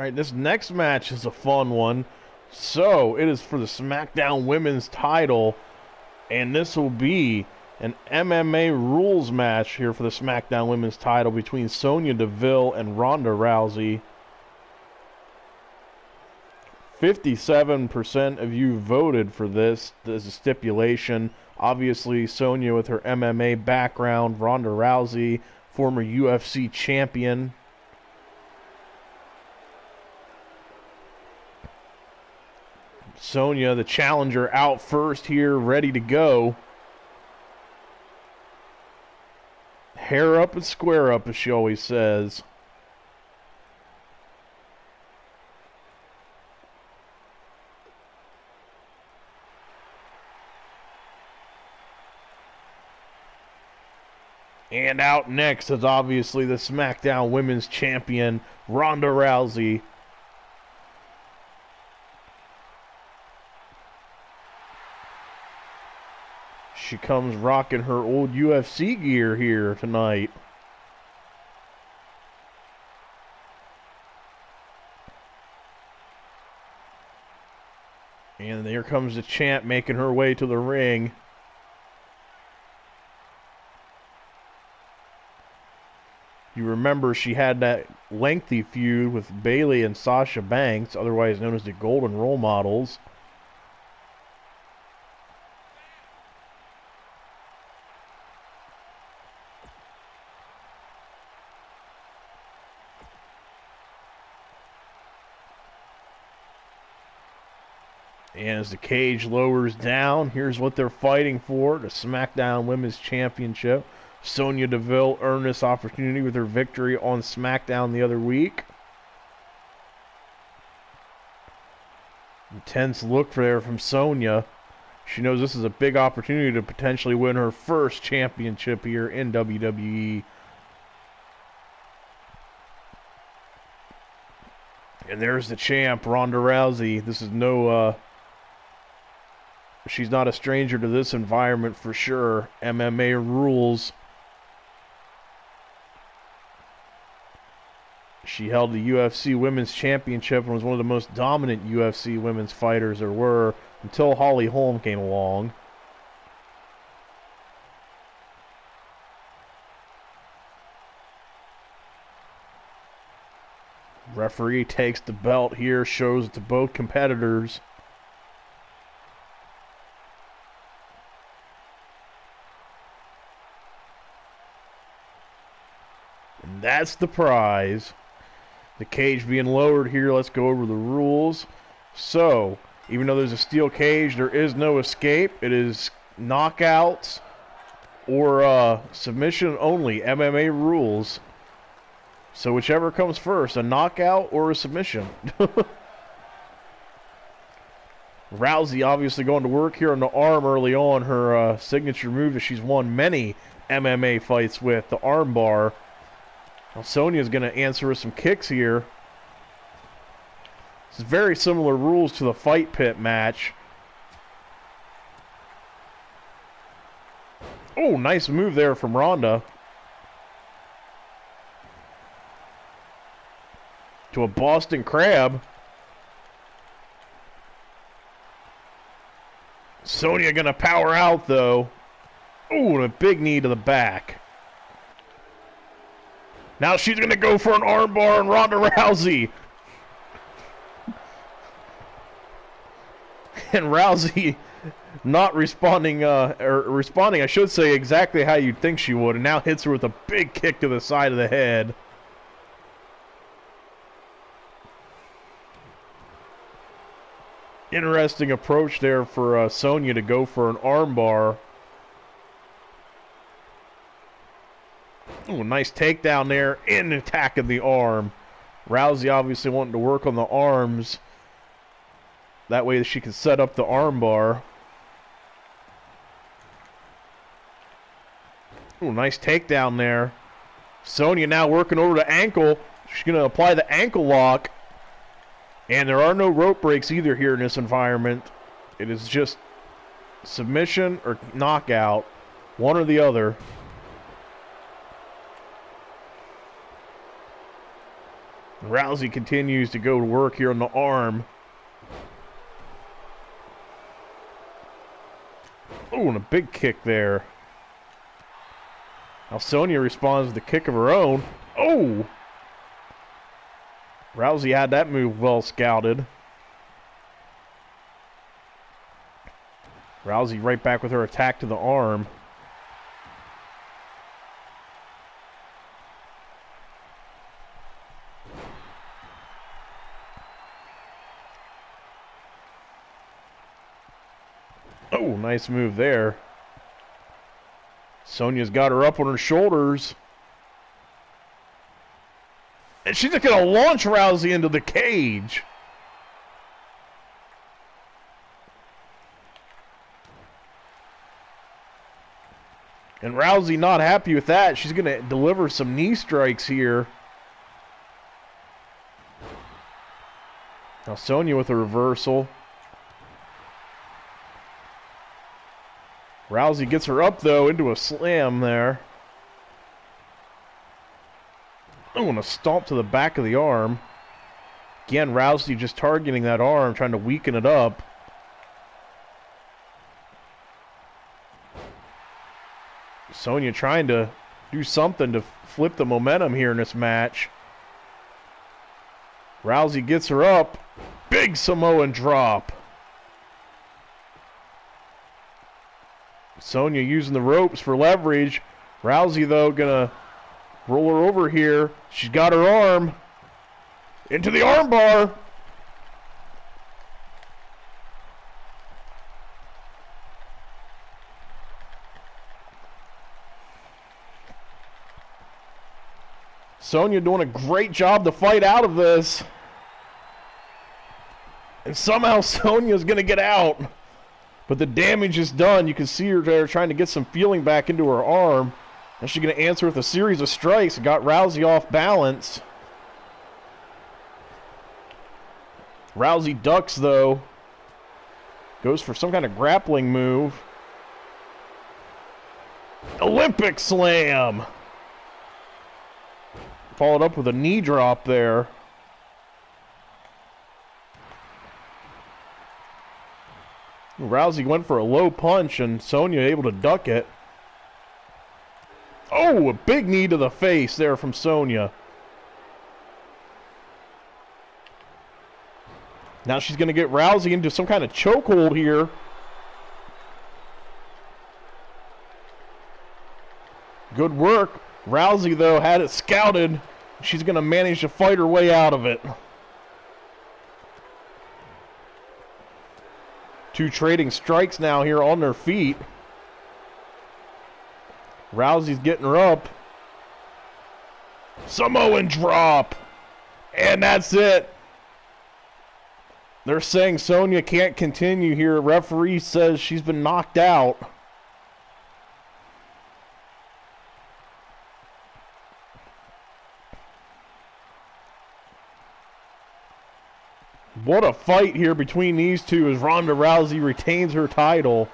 right, this next match is a fun one. So, it is for the Smackdown Women's title, and this will be an MMA rules match here for the Smackdown Women's title between Sonya Deville and Ronda Rousey. 57% of you voted for this as a stipulation. Obviously, Sonya with her MMA background, Ronda Rousey, former UFC champion. Sonya, the challenger, out first here, ready to go. Hair up and square up, as she always says. And out next is obviously the SmackDown Women's Champion, Ronda Rousey. She comes rocking her old UFC gear here tonight. And there comes the champ making her way to the ring. You remember she had that lengthy feud with Bayley and Sasha Banks, otherwise known as the Golden Role Models. And as the cage lowers down, here's what they're fighting for, the SmackDown Women's Championship. Sonya Deville earned this opportunity with her victory on SmackDown the other week. Intense look there from Sonya. She knows this is a big opportunity to potentially win her first championship here in WWE. And there's the champ, Ronda Rousey. This is no... she's not a stranger to this environment for sure. MMA rules. She held the UFC Women's Championship and was one of the most dominant UFC women's fighters there were until Holly Holm came along. Referee takes the belt here, shows it to both competitors. And that's the prize. The cage being lowered here, let's go over the rules. So, even though there's a steel cage, there is no escape. It is knockouts or submission only, MMA rules. So whichever comes first, a knockout or a submission. Rousey obviously going to work here on the arm early on, her signature move that she's won many MMA fights with, the arm bar. Now Sonya's going to answer with some kicks here. This is very similar rules to the Fight Pit match. Oh, nice move there from Ronda. To a Boston Crab. Sonya going to power out though. Oh, and a big knee to the back. Now she's going to go for an armbar on Ronda Rousey. And Rousey not responding, I should say, exactly how you'd think she would. And now hits her with a big kick to the side of the head. Interesting approach there for Sonya to go for an armbar. Ooh, nice takedown there and attack of the arm. Rousey obviously wanting to work on the arms. That way she can set up the armbar. Ooh, nice takedown there. Sonya now working over the ankle. She's going to apply the ankle lock. And there are no rope breaks either here in this environment. It is just submission or knockout. One or the other. Rousey continues to go to work here on the arm. Oh, and a big kick there. Now Sonya responds with a kick of her own. Oh! Rousey had that move well scouted. Rousey right back with her attack to the arm. Oh, nice move there. Sonya's got her up on her shoulders. And she's just going to launch Rousey into the cage. And Rousey not happy with that. She's going to deliver some knee strikes here. Now Sonya with a reversal. Rousey gets her up, though, into a slam there. Oh, and a stomp to the back of the arm. Again, Rousey just targeting that arm, trying to weaken it up. Sonya trying to do something to flip the momentum here in this match. Rousey gets her up. Big Samoan drop. Sonya using the ropes for leverage. Rousey, though, gonna roll her over here. She's got her arm. Into the armbar. Sonya doing a great job to fight out of this. And somehow Sonya's gonna get out. But the damage is done. You can see her there trying to get some feeling back into her arm. And she's going to answer with a series of strikes and got Rousey off balance. Rousey ducks, though. Goes for some kind of grappling move. Olympic slam! Followed up with a knee drop there. Rousey went for a low punch, and Sonya able to duck it. Oh, a big knee to the face there from Sonya. Now she's going to get Rousey into some kind of chokehold here. Good work. Rousey, though, had it scouted. She's going to manage to fight her way out of it. Two trading strikes now here on their feet. Rousey's getting her up. Samoan drop. And that's it. They're saying Sonya can't continue here. Referee says she's been knocked out. What a fight here between these two as Ronda Rousey retains her title.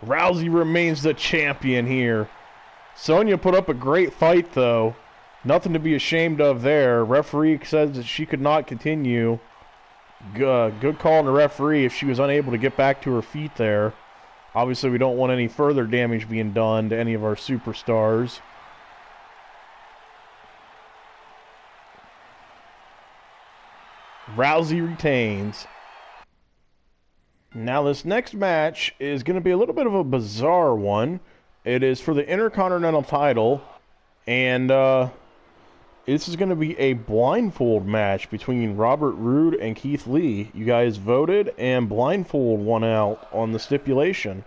Rousey remains the champion here. Sonya put up a great fight, though. Nothing to be ashamed of there. Referee says that she could not continue. Good call on the referee if she was unable to get back to her feet there. Obviously, we don't want any further damage being done to any of our superstars. Rousey retains. Now this next match is going to be a little bit of a bizarre one. It is for the Intercontinental title, and this is going to be a blindfold match between Robert Rood and Keith Lee. You guys voted, and Blindfold won out on the stipulation.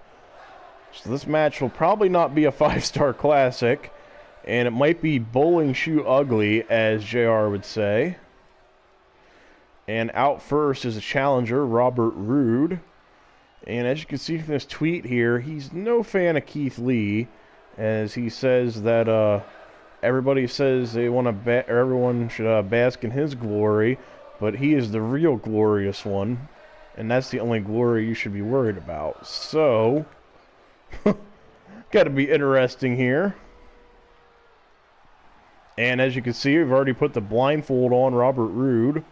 So this match will probably not be a 5-star classic, and it might be bowling shoe ugly, as JR would say. And out first is a challenger, Robert Rood. And as you can see from this tweet here, he's no fan of Keith Lee, as he says that everybody says they want to, everyone should bask in his glory, but he is the real glorious one, and that's the only glory you should be worried about. So, Got to be interesting here. And as you can see, we've already put the blindfold on Robert Rood.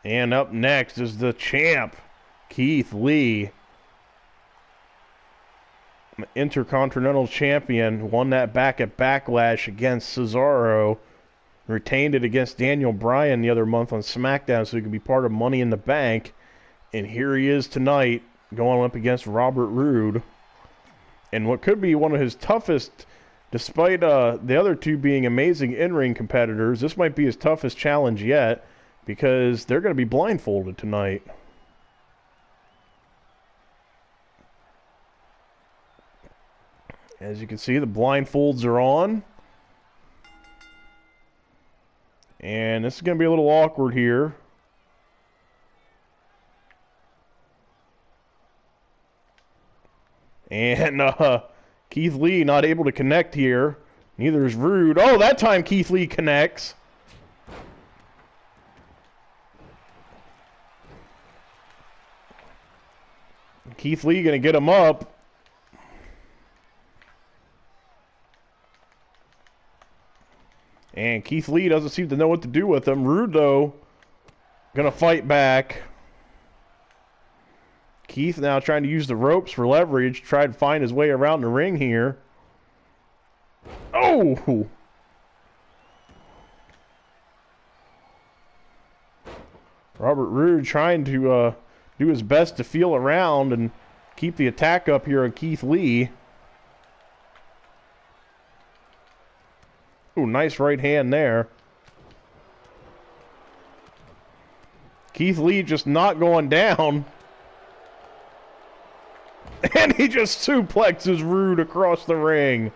And up next is the champ, Keith Lee. Intercontinental champion, won that back at Backlash against Cesaro. Retained it against Daniel Bryan the other month on Smackdown so he could be part of Money in the Bank. And here he is tonight, going up against Robert Rood. And what could be one of his toughest, despite the other two being amazing in-ring competitors, this might be his toughest challenge yet, because they're going to be blindfolded tonight. As you can see, the blindfolds are on. And this is going to be a little awkward here. And Keith Lee not able to connect here. Neither is Rood. Oh, that time Keith Lee connects. Keith Lee going to get him up. And Keith Lee doesn't seem to know what to do with him. Rood, though, going to fight back. Keith now trying to use the ropes for leverage, try to find his way around the ring here. Oh! Robert Rood trying to do his best to feel around and keep the attack up here on Keith Lee. Ooh, nice right hand there. Keith Lee just not going down. And he just suplexes Rood across the ring.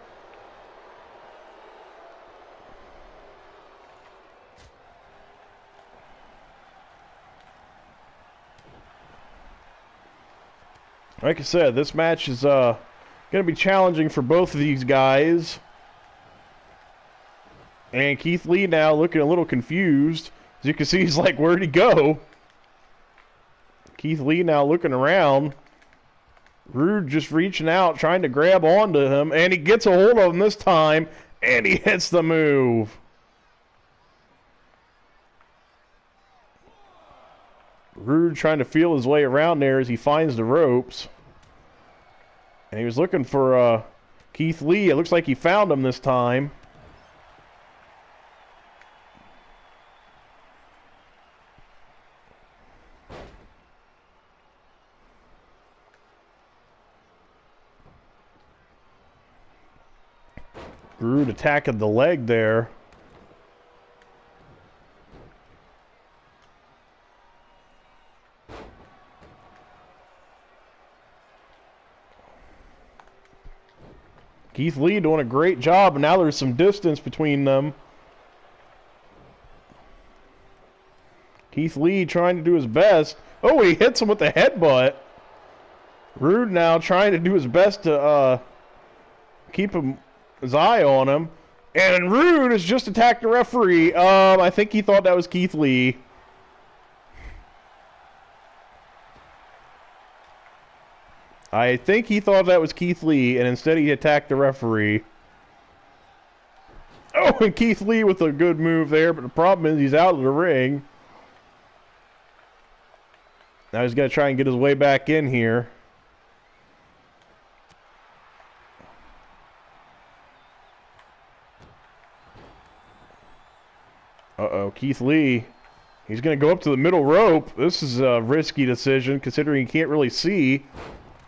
Like I said, this match is going to be challenging for both of these guys. And Keith Lee now looking a little confused. As you can see, he's like, where'd he go? Keith Lee now looking around. Rood just reaching out, trying to grab onto him. And he gets a hold of him this time. And he hits the move. Rood trying to feel his way around there as he finds the ropes. And he was looking for Keith Lee. It looks like he found him this time. Rood attacking the leg there. Keith Lee doing a great job, and now there's some distance between them. Keith Lee trying to do his best. Oh, he hits him with the headbutt. Rood now trying to do his best to keep his eye on him. And Rood has just attacked the referee. I think he thought that was Keith Lee. I think he thought that was Keith Lee, and instead he attacked the referee. Oh, and Keith Lee with a good move there, but the problem is he's out of the ring. Now he's got to try and get his way back in here. Uh-oh, Keith Lee. He's going to go up to the middle rope. This is a risky decision, considering he can't really see.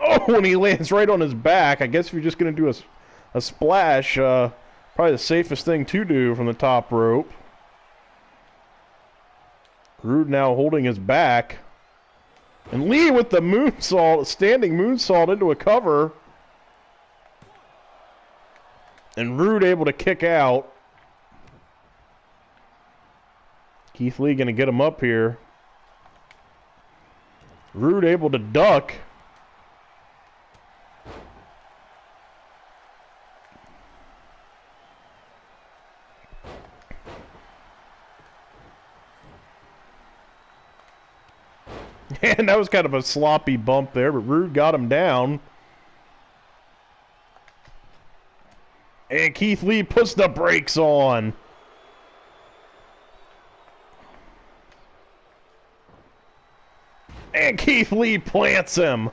Oh, and he lands right on his back. I guess if you're just going to do a splash, probably the safest thing to do from the top rope. Rood now holding his back. And Lee with the moonsault, standing moonsault into a cover. And Rood able to kick out. Keith Lee going to get him up here. Rood able to duck. And that was kind of a sloppy bump there, but Rood got him down. And Keith Lee puts the brakes on. And Keith Lee plants him.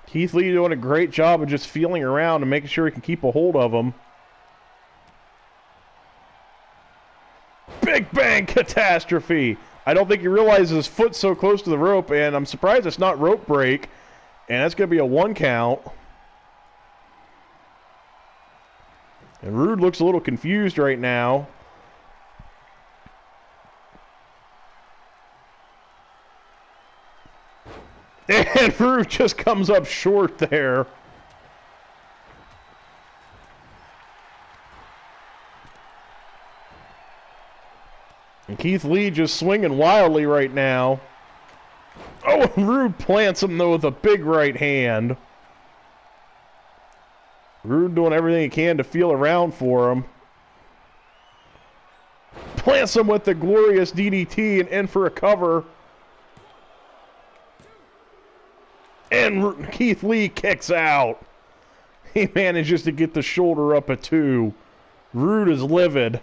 Keith Lee doing a great job of just feeling around and making sure he can keep a hold of him. Big Bang Catastrophe. I don't think he realizes his foot's so close to the rope, and I'm surprised it's not rope break. And that's going to be a 1 count. And Rood looks a little confused right now. And Rood just comes up short there. And Keith Lee just swinging wildly right now. Oh, and Rood plants him, though, with a big right hand. Rood doing everything he can to feel around for him. Plants him with the glorious DDT and in for a cover. And Keith Lee kicks out. He manages to get the shoulder up at 2. Rood is livid.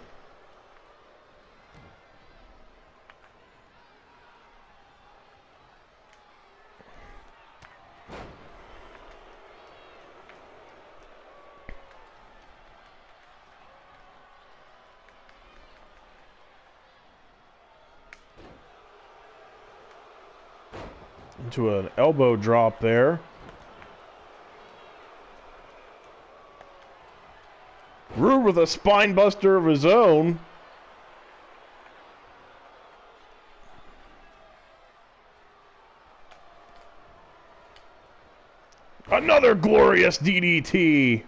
Into an elbow drop there. Rood with a spine buster of his own. Another glorious DDT.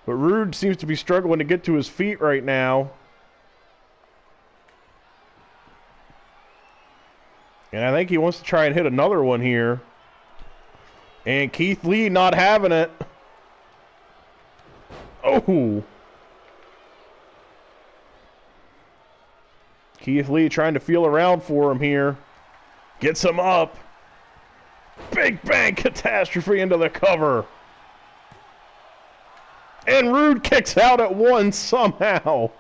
But Rood seems to be struggling to get to his feet right now. And I think he wants to try and hit another one here. And Keith Lee not having it. Oh. Keith Lee trying to feel around for him here. Gets him up. Big Bang Catastrophe into the cover. And Rood kicks out at 1 somehow.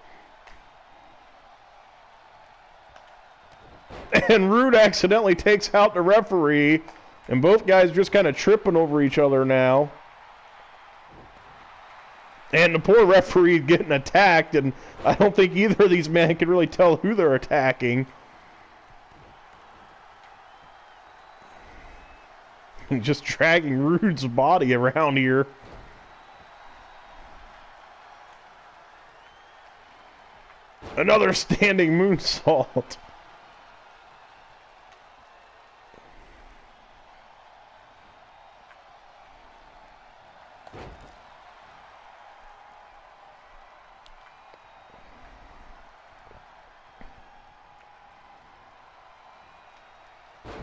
And Rood accidentally takes out the referee. And both guys just kind of tripping over each other now. And the poor referee getting attacked. And I don't think either of these men can really tell who they're attacking. And just dragging Rood's body around here. Another standing moonsault.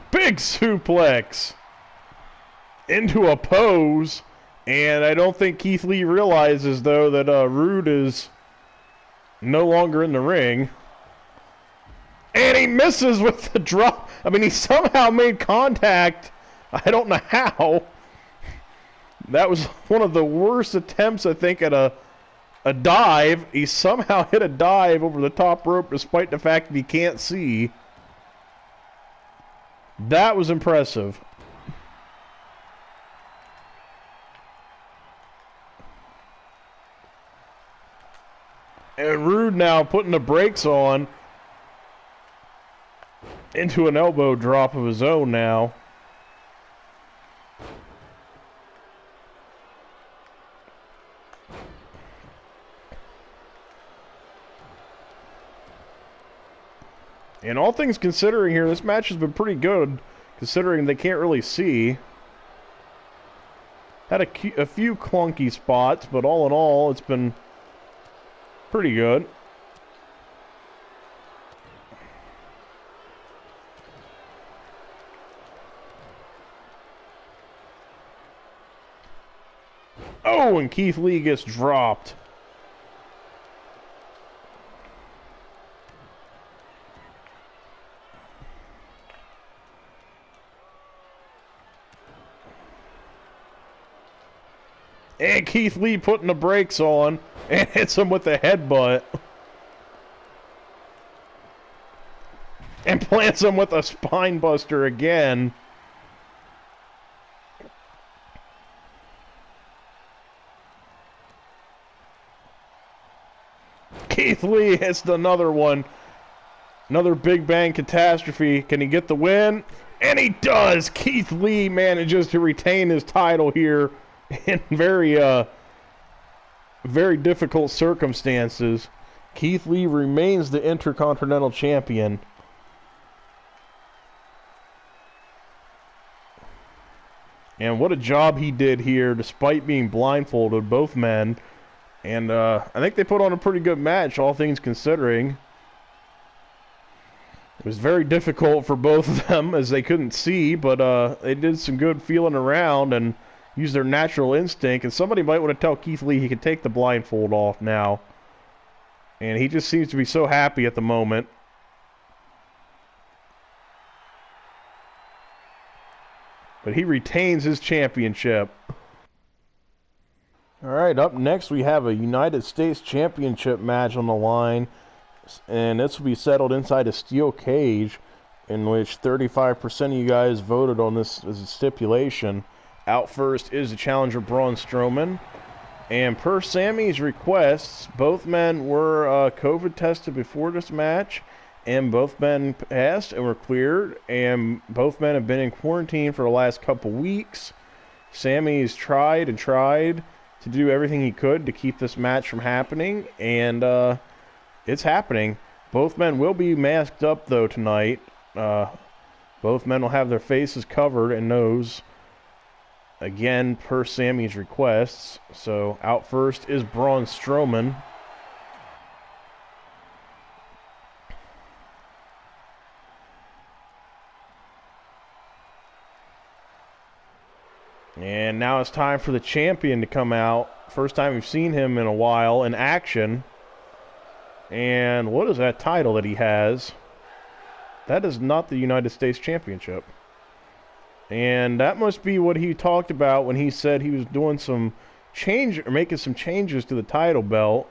Big suplex into a pose, and I don't think Keith Lee realizes, though, that Rood is no longer in the ring. And he misses with the drop. I mean, he somehow made contact. I don't know how. That was one of the worst attempts, I think, at a dive. He somehow hit a dive over the top rope despite the fact that he can't see. That was impressive. And Rood now putting the brakes on into an elbow drop of his own now. And all things considering here, this match has been pretty good, considering they can't really see. Had a few clunky spots, but all in all, it's been pretty good. Oh, and Keith Lee gets dropped. And Keith Lee putting the brakes on and hits him with a headbutt. And plants him with a spine buster again. Keith Lee hits another one. Another Big Bang catastrophe. Can he get the win? And he does! Keith Lee manages to retain his title here in very difficult circumstances. Keith Lee remains the Intercontinental Champion. And what a job he did here, despite being blindfolded, both men. And I think they put on a pretty good match, all things considering. It was very difficult for both of them, as they couldn't see, but they did some good feeling around and used their natural instinct. And somebody might want to tell Keith Lee he could take the blindfold off now. And he just seems to be so happy at the moment. But he retains his championship. Alright, up next we have a United States Championship match on the line. And this will be settled inside a steel cage, in which 35% of you guys voted on this as a stipulation. Out first is the challenger Braun Strowman. And per Sammy's requests, both men were COVID tested before this match. And both men passed and were cleared. And both men have been in quarantine for the last couple weeks. Sammy's tried and tried to do everything he could to keep this match from happening. And it's happening. Both men will be masked up, though, tonight. Both men will have their faces covered and nose. Again, per Sammy's requests. So, out first is Braun Strowman. And now it's time for the champion to come out. First time we've seen him in a while in action. And what is that title that he has? That is not the United States Championship. And that must be what he talked about when he said he was doing some change, or making some changes to the title belt.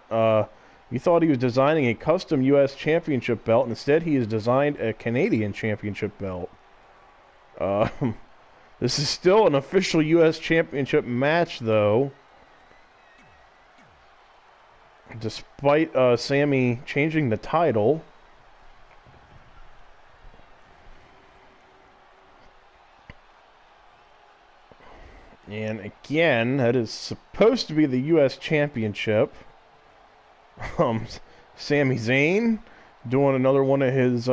He thought he was designing a custom U.S. Championship belt. Instead, he has designed a Canadian Championship belt. This is still an official U.S. Championship match, though. Despite Sammy changing the title. And again, that is supposed to be the U.S. Championship. Sami Zayn doing another one of his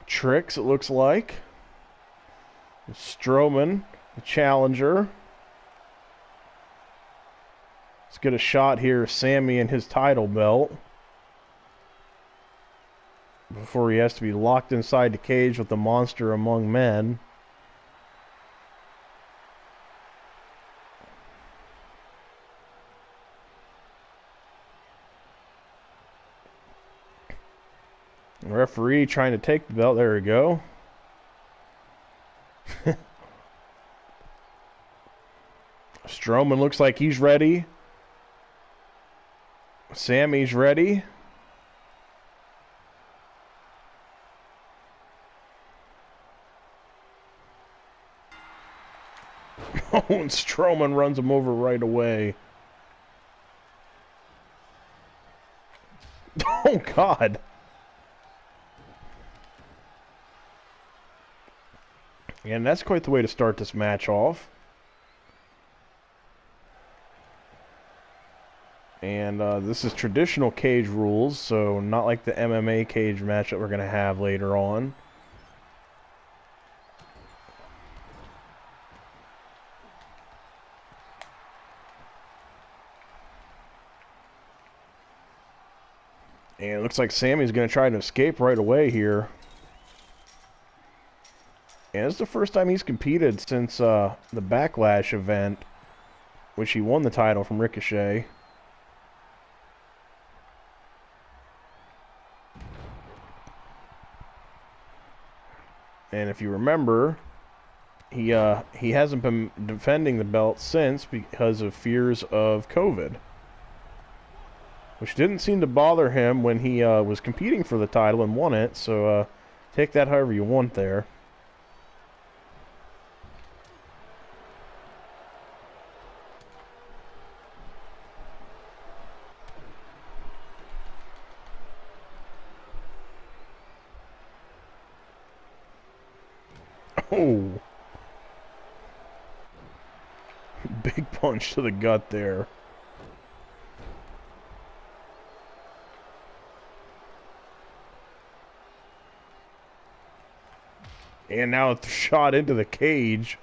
tricks, it looks like. Strowman, the challenger. Let's get a shot here of Sammy and his title belt before he has to be locked inside the cage with the monster among men. The referee trying to take the belt. There we go. Strowman looks like he's ready. Sammy's ready. Oh, and Strowman runs him over right away. Oh, God. And that's quite the way to start this match off. And this is traditional cage rules, so not like the MMA cage match that we're going to have later on. And it looks like Sammy's going to try to escape right away here. And it's the first time he's competed since the Backlash event, which he won the title from Ricochet. And if you remember, he hasn't been defending the belt since because of fears of COVID, which didn't seem to bother him when he was competing for the title and won it. So take that however you want there. Oh. Big punch to the gut there. And now it's shot into the cage.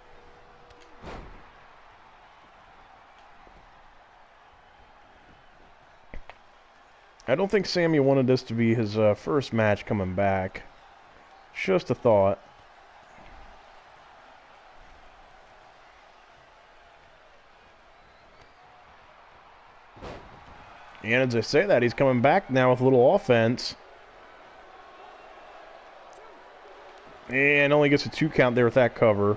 I don't think Sami wanted this to be his first match coming back. Just a thought. And as I say that, he's coming back now with a little offense. And only gets a 2 count there with that cover.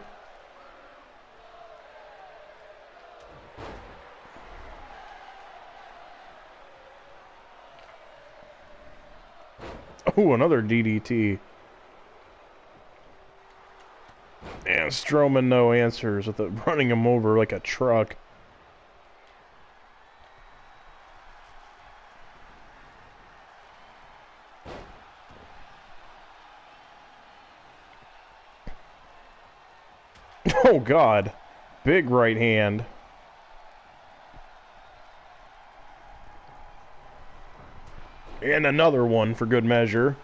Oh, another DDT. And Strowman no answers with it, running him over like a truck. Oh, God. Big right hand. And another one for good measure.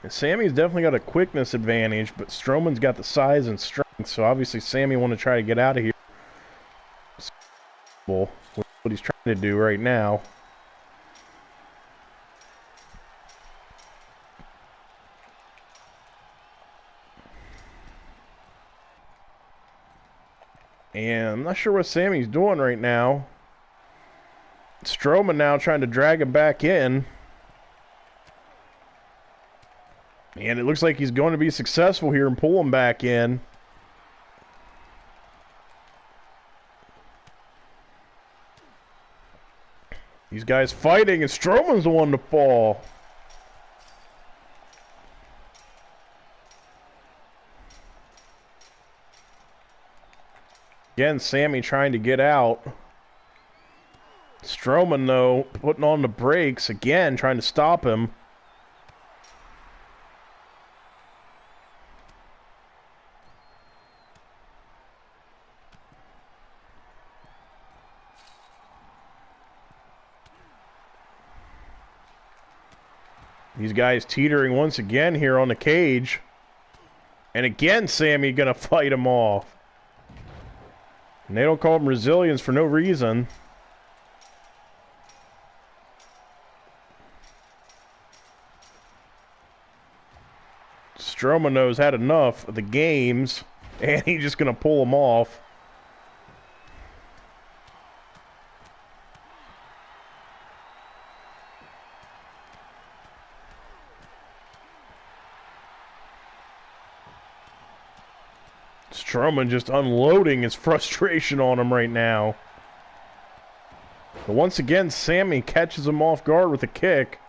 And Sami's definitely got a quickness advantage, but Strowman's got the size and strength, so obviously Sami want to try to get out of here. What he's trying to do right now. And I'm not sure what Sami's doing right now. Strowman now trying to drag him back in. And it looks like he's going to be successful here and pull him back in. These guys fighting, and Strowman's the one to fall. Again, Sami trying to get out. Strowman, though, putting on the brakes again, trying to stop him. These guys teetering once again here on the cage. And again, Sami gonna fight him off. And they don't call him Resilience for no reason. Strowman knows had enough of the games, and he's just gonna pull him off. Strowman just unloading his frustration on him right now. But once again, Sami catches him off guard with a kick.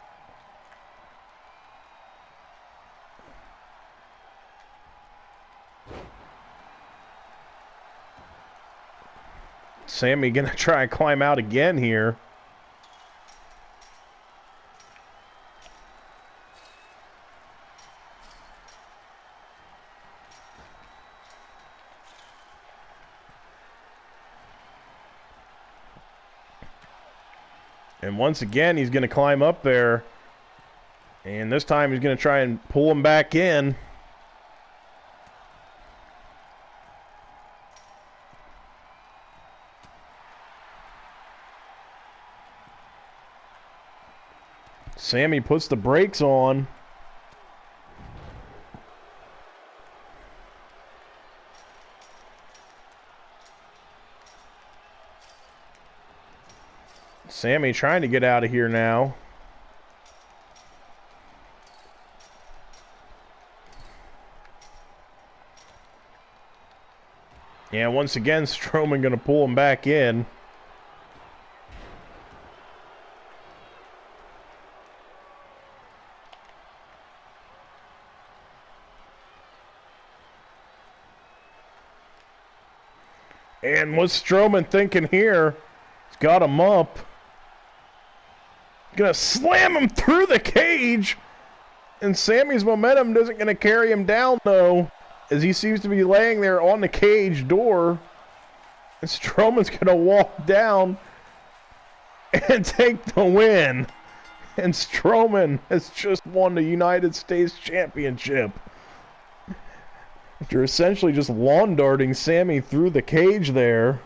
Sami gonna try and climb out again here. And once again, he's going to climb up there. And this time he's going to try and pull him back in. Sami puts the brakes on. Sami trying to get out of here now. Yeah, once again, Strowman going to pull him back in. And what's Strowman thinking here? He's got him up. Gonna slam him through the cage. And Sammy's momentum isn't gonna carry him down though, as he seems to be laying there on the cage door. And Strowman's gonna walk down and take the win. And Strowman has just won the United States Championship. After essentially just lawn darting Sammy through the cage there.